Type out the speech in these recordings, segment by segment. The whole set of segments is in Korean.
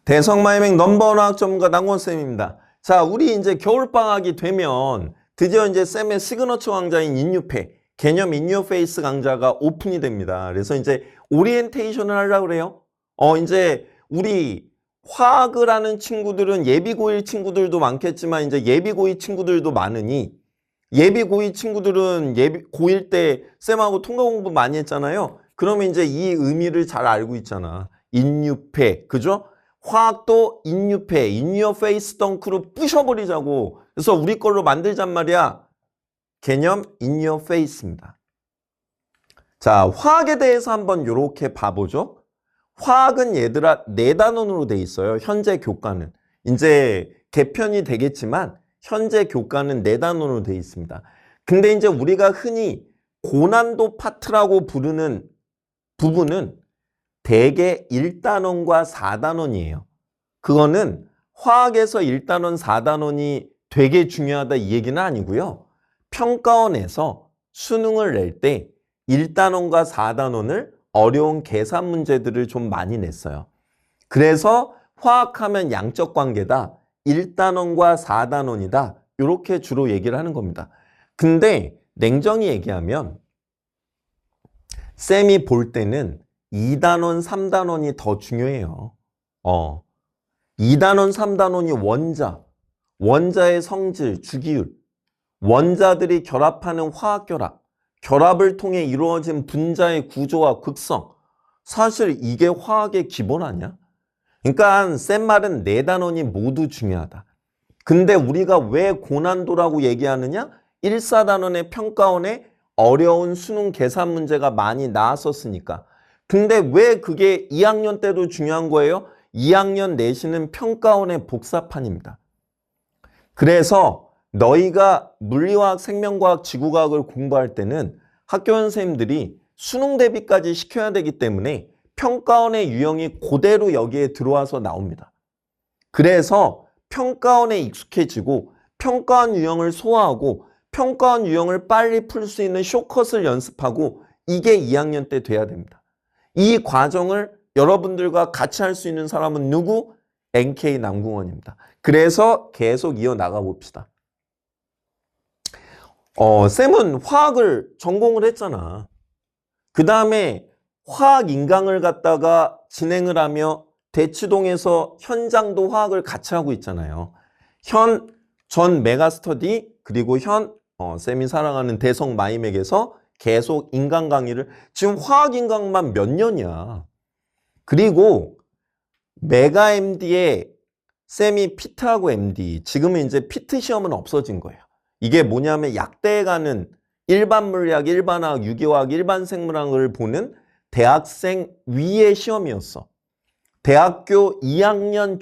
대성마이맹 넘버원 화학 전문가 남권쌤입니다. 자, 우리 이제 겨울방학이 되면 드디어 이제 쌤의 시그너처 강좌인 인유페, 개념 인유페이스 강좌가 오픈이 됩니다. 그래서 이제 오리엔테이션을 하려고 그래요. 이제 우리 화학을 하는 친구들은 예비고1 친구들도 많겠지만 이제 예비고2 친구들도 많으니 예비고2 친구들은 고1 때 쌤하고 통과 공부 많이 했잖아요. 그러면 이제 이 의미를 잘 알고 있잖아. 인유페, 그죠? 화학도 인유페, 인유어페이스 덩크로 부셔버리자고. 그래서 우리 걸로 만들잔 말이야. 개념 인유어페이스입니다. 자, 화학에 대해서 한번 이렇게 봐보죠. 화학은 얘들아 4단원으로 돼 있어요. 현재 교과는. 이제 개편이 되겠지만 현재 교과는 4단원으로 돼 있습니다. 근데 이제 우리가 흔히 고난도 파트라고 부르는 부분은 대개 1단원과 4단원이에요. 그거는 화학에서 1단원, 4단원이 되게 중요하다 이 얘기는 아니고요. 평가원에서 수능을 낼 때 1단원과 4단원을 어려운 계산 문제들을 좀 많이 냈어요. 그래서 화학하면 양적 관계다. 1단원과 4단원이다. 이렇게 주로 얘기를 하는 겁니다. 근데 냉정히 얘기하면 쌤이 볼 때는 2단원, 3단원이 더 중요해요. 2단원, 3단원이 원자, 원자의 성질, 주기율, 원자들이 결합하는 화학결합, 결합을 통해 이루어진 분자의 구조와 극성. 사실 이게 화학의 기본 아니야? 그러니까 쌤 말은 4단원이 모두 중요하다. 근데 우리가 왜 고난도라고 얘기하느냐? 1, 4단원의 평가원에 어려운 수능 계산 문제가 많이 나왔었으니까. 근데 왜 그게 2학년 때도 중요한 거예요? 2학년 내신은 평가원의 복사판입니다. 그래서 너희가 물리화학, 생명과학, 지구과학을 공부할 때는 학교 선생님들이 수능 대비까지 시켜야 되기 때문에 평가원의 유형이 그대로 여기에 들어와서 나옵니다. 그래서 평가원에 익숙해지고 평가원 유형을 소화하고 평가원 유형을 빨리 풀 수 있는 쇼컷을 연습하고 이게 2학년 때 돼야 됩니다. 이 과정을 여러분들과 같이 할 수 있는 사람은 누구? NK 남궁원입니다. 그래서 계속 이어나가 봅시다. 쌤은 화학을 전공을 했잖아. 그 다음에 화학 인강을 갖다가 진행을 하며 대치동에서 현장도 화학을 같이 하고 있잖아요. 전 메가스터디 그리고 쌤이 사랑하는 대성 마이맥에서 계속 인강 강의를 지금 화학 인강만 몇 년이야. 그리고 메가 MD에 쌤이 피트하고 MD 지금은 이제 피트 시험은 없어진 거예요. 이게 뭐냐면 약대에 가는 일반 물리학, 일반화학, 유기화학, 일반 생물학을 보는 대학생 위의 시험이었어. 대학교 2학년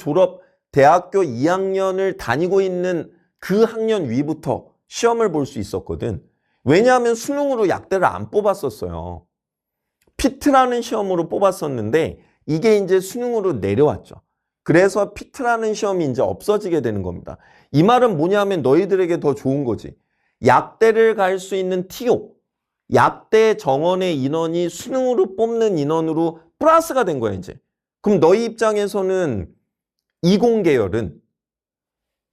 대학교 2학년을 다니고 있는 그 학년 위부터 시험을 볼 수 있었거든. 왜냐하면 수능으로 약대를 안 뽑았었어요. 피트라는 시험으로 뽑았었는데 이게 이제 수능으로 내려왔죠. 그래서 피트라는 시험이 이제 없어지게 되는 겁니다. 이 말은 뭐냐면 너희들에게 더 좋은 거지. 약대를 갈 수 있는 TO, 약대 정원의 인원이 수능으로 뽑는 인원으로 플러스가 된 거야 이제. 그럼 너희 입장에서는 이공계열은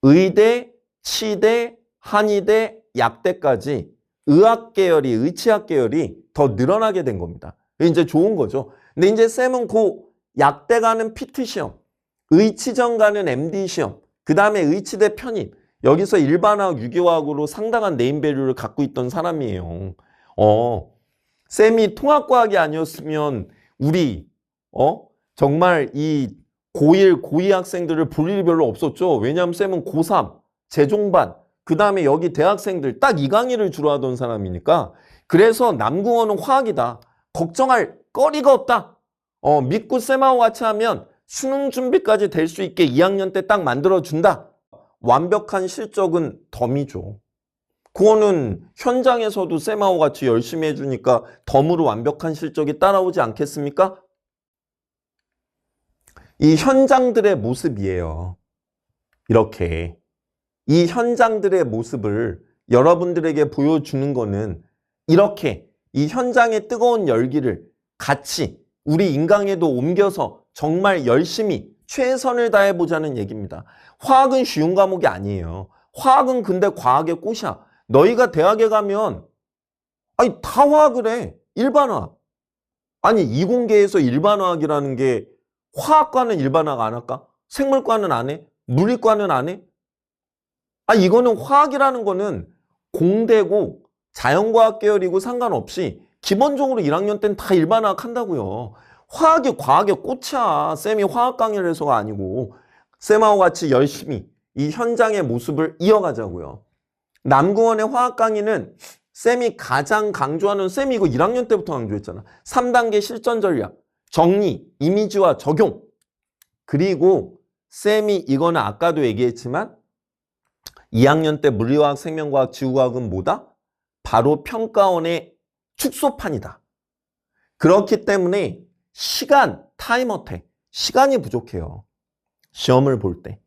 의대, 치대, 한의대, 약대까지 의학계열이, 의치학계열이 더 늘어나게 된 겁니다. 이제 좋은 거죠. 근데 이제 쌤은 약대 가는 피트 시험, 의치전 가는 MD 시험, 그 다음에 의치대 편입, 여기서 일반화학, 유기화학으로 상당한 네임밸류를 갖고 있던 사람이에요. 쌤이 통합과학이 아니었으면 우리 정말 이 고1, 고2 학생들을 볼 일이 별로 없었죠. 왜냐하면 쌤은 고3, 재종반, 그 다음에 여기 대학생들 딱 이 강의를 주로 하던 사람이니까 그래서 남궁원은 화학이다. 걱정할 거리가 없다. 믿고 쌤하고 같이 하면 수능 준비까지 될 수 있게 2학년 때 딱 만들어준다. 완벽한 실적은 덤이죠. 그거는 현장에서도 쌤하고 같이 열심히 해주니까 덤으로 완벽한 실적이 따라오지 않겠습니까? 이 현장들의 모습이에요. 이렇게. 이 현장들의 모습을 여러분들에게 보여주는 거는 이렇게 이 현장의 뜨거운 열기를 같이 우리 인강에도 옮겨서 정말 열심히 최선을 다해보자는 얘기입니다. 화학은 쉬운 과목이 아니에요. 화학은 근데 과학의 꽃이야. 너희가 대학에 가면 아니 다 화학을 해. 일반화학. 아니 이공계에서 일반화학이라는 게 화학과는 일반화학 안 할까? 생물과는 안 해? 물리과는 안 해? 아 이거는 화학이라는 거는 공대고 자연과학 계열이고 상관없이 기본적으로 1학년 때는 다 일반화학 한다고요. 화학이 과학의 꽃이야. 쌤이 화학 강의를 해서가 아니고 쌤하고 같이 열심히 이 현장의 모습을 이어가자고요. 남궁원의 화학 강의는 쌤이 가장 강조하는, 쌤이 이거 1학년 때부터 강조했잖아. 3단계 실전 전략, 정리, 이미지와 적용. 그리고 쌤이 이거는 아까도 얘기했지만 2학년 때 물리화학, 생명과학, 지구과학은 뭐다? 바로 평가원의 축소판이다. 그렇기 때문에 시간, 타임 어택, 시간이 부족해요. 시험을 볼 때.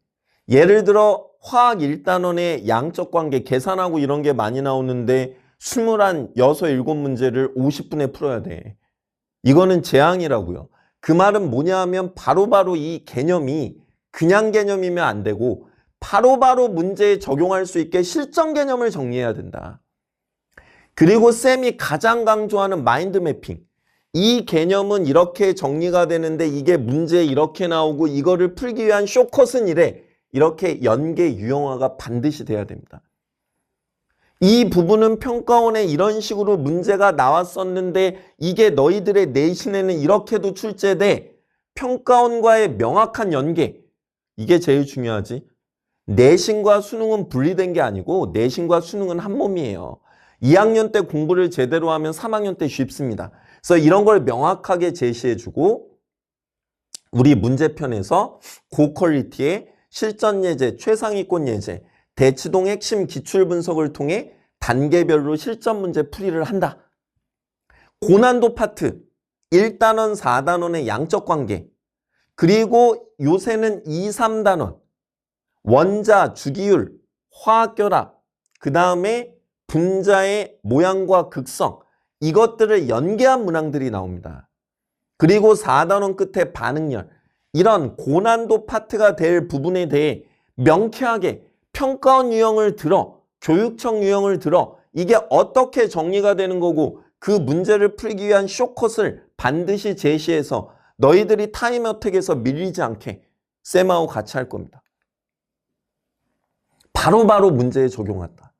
예를 들어 화학 1단원의 양적 관계 계산하고 이런 게 많이 나오는데 26, 7문제를 50분에 풀어야 돼. 이거는 재앙이라고요. 그 말은 뭐냐 하면 바로바로 이 개념이 그냥 개념이면 안 되고 바로바로 문제에 적용할 수 있게 실전 개념을 정리해야 된다. 그리고 쌤이 가장 강조하는 마인드 매핑. 이 개념은 이렇게 정리가 되는데 이게 문제에 이렇게 나오고 이거를 풀기 위한 쇼컷은 이래. 이렇게 연계 유형화가 반드시 돼야 됩니다. 이 부분은 평가원에 이런 식으로 문제가 나왔었는데 이게 너희들의 내신에는 이렇게도 출제돼. 평가원과의 명확한 연계. 이게 제일 중요하지. 내신과 수능은 분리된 게 아니고 내신과 수능은 한 몸이에요. 2학년 때 공부를 제대로 하면 3학년 때 쉽습니다. 그래서 이런 걸 명확하게 제시해주고 우리 문제편에서 고퀄리티의 실전 예제, 최상위권 예제, 대치동 핵심 기출 분석을 통해 단계별로 실전 문제 풀이를 한다. 고난도 파트, 1단원, 4단원의 양적 관계, 그리고 요새는 2, 3단원, 원자, 주기율, 화학결합, 그 다음에 분자의 모양과 극성, 이것들을 연계한 문항들이 나옵니다. 그리고 4단원 끝에 반응열, 이런 고난도 파트가 될 부분에 대해 명쾌하게 평가원 유형을 들어, 교육청 유형을 들어 이게 어떻게 정리가 되는 거고 그 문제를 풀기 위한 쇼컷을 반드시 제시해서 너희들이 타임 어택에서 밀리지 않게 쌤하고 같이 할 겁니다. 바로바로 문제에 적용한다.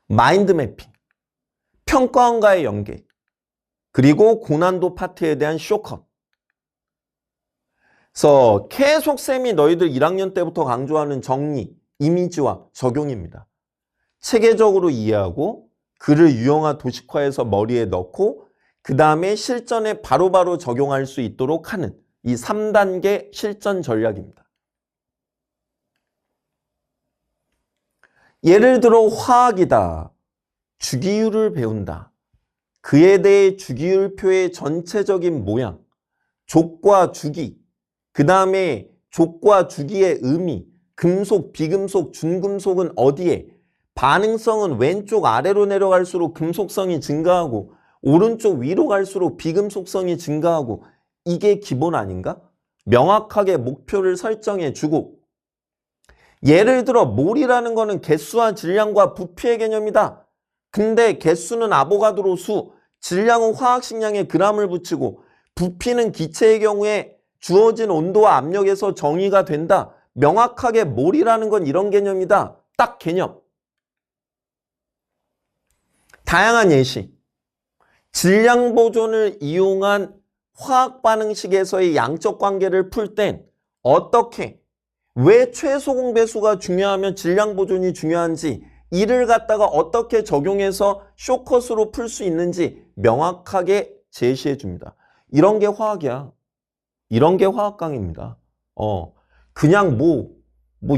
마인드 매핑, 평가원과의 연계, 그리고 고난도 파트에 대한 쇼컷. 그래서 계속 쌤이 너희들 1학년 때부터 강조하는 정리, 이미지와 적용입니다. 체계적으로 이해하고 글을 유형화 도식화해서 머리에 넣고 그 다음에 실전에 바로바로 적용할 수 있도록 하는 이 3단계 실전 전략입니다. 예를 들어 화학이다. 주기율을 배운다. 그에 대해 주기율표의 전체적인 모양, 족과 주기, 그 다음에 족과 주기의 의미, 금속, 비금속, 준금속은 어디에, 반응성은 왼쪽 아래로 내려갈수록 금속성이 증가하고 오른쪽 위로 갈수록 비금속성이 증가하고 이게 기본 아닌가? 명확하게 목표를 설정해 주고 예를 들어 몰이라는 거는 개수와 질량과 부피의 개념이다. 근데 개수는 아보가드로 수, 질량은 화학식량에 그람을 붙이고 부피는 기체의 경우에 주어진 온도와 압력에서 정의가 된다. 명확하게 몰이라는 건 이런 개념이다. 딱 개념. 다양한 예시. 질량 보존을 이용한 화학 반응식에서의 양적 관계를 풀 땐 어떻게, 왜 최소 공배수가 중요하면 질량 보존이 중요한지 이를 갖다가 어떻게 적용해서 쇼컷으로 풀 수 있는지 명확하게 제시해 줍니다. 이런 게 화학이야. 이런 게 화학 강의입니다. 그냥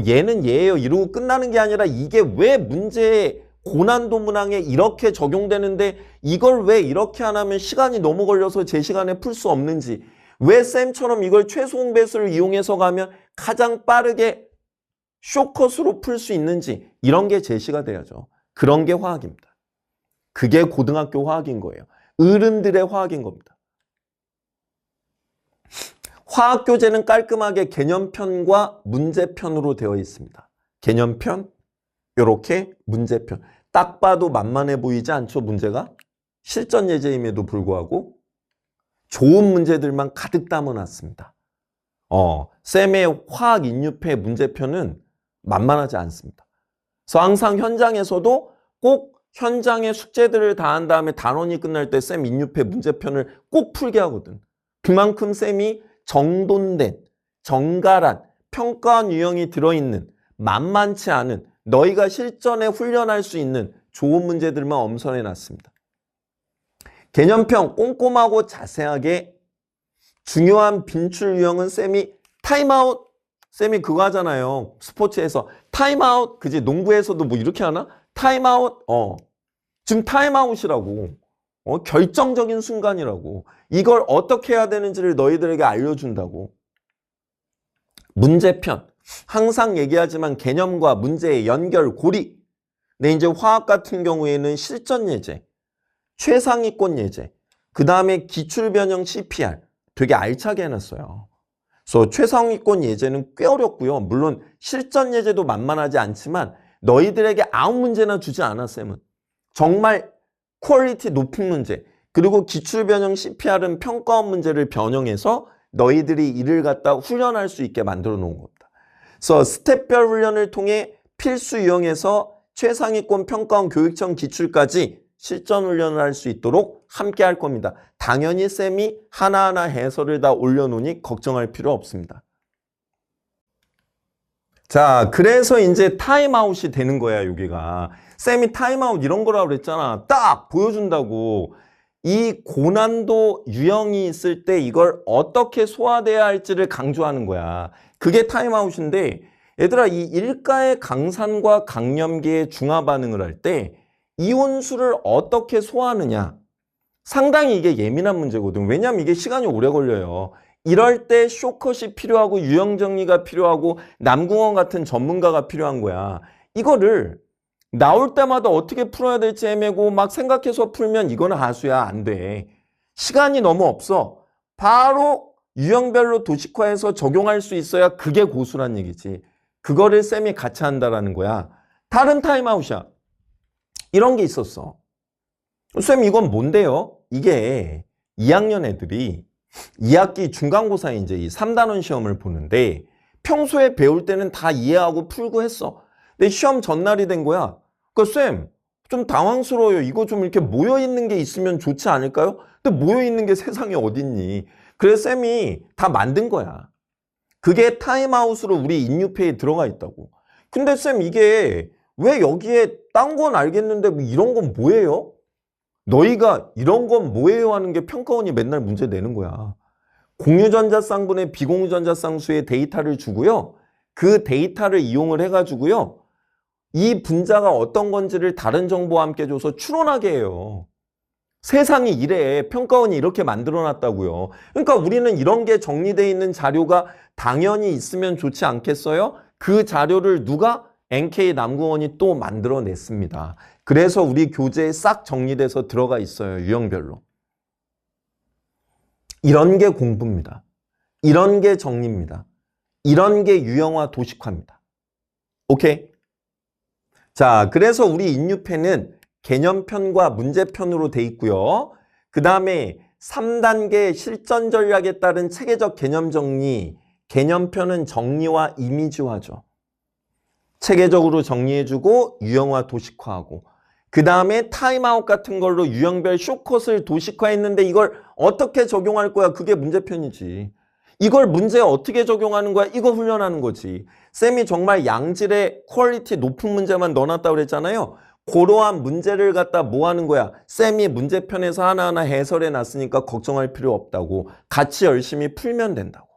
얘는 얘예요 이러고 끝나는 게 아니라 이게 왜 문제에 고난도 문항에 이렇게 적용되는데 이걸 왜 이렇게 안 하면 시간이 너무 걸려서 제 시간에 풀 수 없는지, 왜 쌤처럼 이걸 최소 공배수를 이용해서 가면 가장 빠르게 쇼컷으로 풀 수 있는지 이런 게 제시가 돼야죠. 그런 게 화학입니다. 그게 고등학교 화학인 거예요. 어른들의 화학인 겁니다. 화학 교재는 깔끔하게 개념편과 문제편으로 되어 있습니다. 개념편, 이렇게 문제편. 딱 봐도 만만해 보이지 않죠, 문제가? 실전 예제임에도 불구하고 좋은 문제들만 가득 담아놨습니다. 쌤의 화학 인류패 문제편은 만만하지 않습니다. 그래서 항상 현장에서도 꼭 현장의 숙제들을 다 한 다음에 단원이 끝날 때 쌤 인류패 문제편을 꼭 풀게 하거든. 그만큼 쌤이 정돈된, 정갈한, 평가한 유형이 들어있는 만만치 않은 너희가 실전에 훈련할 수 있는 좋은 문제들만 엄선해 놨습니다. 개념편 꼼꼼하고 자세하게 중요한 빈출 유형은 쌤이 타임아웃, 쌤이 그거 하잖아요. 스포츠에서 타임아웃, 그지? 농구에서도 뭐 이렇게 하나? 타임아웃, 지금 타임아웃이라고. 결정적인 순간이라고. 이걸 어떻게 해야 되는지를 너희들에게 알려준다고. 문제편. 항상 얘기하지만 개념과 문제의 연결, 고리. 근데 이제 화학 같은 경우에는 실전 예제, 최상위권 예제, 그 다음에 기출변형 CPR. 되게 알차게 해놨어요. 그래서 최상위권 예제는 꽤 어렵고요. 물론 실전 예제도 만만하지 않지만 너희들에게 아무 문제나 주지 않아, 쌤은. 정말 퀄리티 높은 문제. 그리고 기출변형 CPR은 평가원 문제를 변형해서 너희들이 이를 갖다 훈련할 수 있게 만들어 놓은 겁니다. 그래서 스텝별 훈련을 통해 필수 유형에서 최상위권 평가원 교육청 기출까지 실전 훈련을 할 수 있도록 함께 할 겁니다. 당연히 쌤이 하나하나 해설을 다 올려놓으니 걱정할 필요 없습니다. 자, 그래서 이제 타임아웃이 되는 거야, 여기가. 쌤이 타임아웃 이런 거라고 그랬잖아. 딱 보여준다고. 이 고난도 유형이 있을 때 이걸 어떻게 소화돼야 할지를 강조하는 거야. 그게 타임아웃인데, 얘들아, 이 일가의 강산과 강염계의 중화 반응을 할 때 이온수를 어떻게 소화하느냐. 상당히 이게 예민한 문제거든. 왜냐하면 이게 시간이 오래 걸려요. 이럴 때 쇼컷이 필요하고 유형 정리가 필요하고 남궁원 같은 전문가가 필요한 거야. 이거를 나올 때마다 어떻게 풀어야 될지 애매고 막 생각해서 풀면 이거는 하수야. 안 돼. 시간이 너무 없어. 바로 유형별로 도식화해서 적용할 수 있어야 그게 고수란 얘기지. 그거를 쌤이 같이 한다라는 거야. 다른 타임아웃이야. 이런 게 있었어. 쌤 이건 뭔데요? 이게 2학년 애들이 2학기 중간고사에 이제 이 3단원 시험을 보는데 평소에 배울 때는 다 이해하고 풀고 했어. 근데 시험 전날이 된 거야. 그러니까 쌤 좀 당황스러워요. 이거 좀 이렇게 모여있는 게 있으면 좋지 않을까요? 근데 모여있는 게 세상에 어딨니? 그래서 쌤이 다 만든 거야. 그게 타임아웃으로 우리 인유페이에 들어가 있다고. 근데 쌤 이게 왜 여기에 딴 건 알겠는데 뭐 이런 건 뭐예요? 너희가 이런 건 뭐예요 하는 게 평가원이 맨날 문제 내는 거야. 공유전자쌍분의 비공유전자쌍수의 데이터를 주고요. 그 데이터를 이용을 해가지고요. 이 분자가 어떤 건지를 다른 정보와 함께 줘서 추론하게 해요. 세상이 이래. 평가원이 이렇게 만들어놨다고요. 그러니까 우리는 이런 게 정리되어 있는 자료가 당연히 있으면 좋지 않겠어요? 그 자료를 누가? NK 남궁원이 또 만들어냈습니다. 그래서 우리 교재에 싹 정리돼서 들어가 있어요. 유형별로. 이런 게 공부입니다. 이런 게 정리입니다. 이런 게 유형화 도식화입니다. 오케이? 자, 그래서 우리 인유패는 개념편과 문제편으로 돼 있고요. 그 다음에 3단계 실전 전략에 따른 체계적 개념 정리, 개념편은 정리와 이미지화죠. 체계적으로 정리해주고 유형화 도식화하고 그 다음에 타임아웃 같은 걸로 유형별 쇼컷을 도식화했는데 이걸 어떻게 적용할 거야? 그게 문제편이지. 이걸 문제에 어떻게 적용하는 거야? 이거 훈련하는 거지. 쌤이 정말 양질의 퀄리티 높은 문제만 넣어놨다고 그랬잖아요. 그러한 문제를 갖다 뭐 하는 거야? 쌤이 문제편에서 하나하나 해설해 놨으니까 걱정할 필요 없다고. 같이 열심히 풀면 된다고.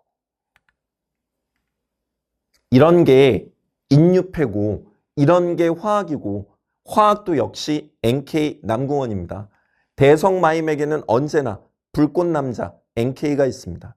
이런 게 인유패고 이런 게 화학이고 화학도 역시 NK 남궁원입니다. 대성마임에게는 언제나 불꽃남자 NK가 있습니다.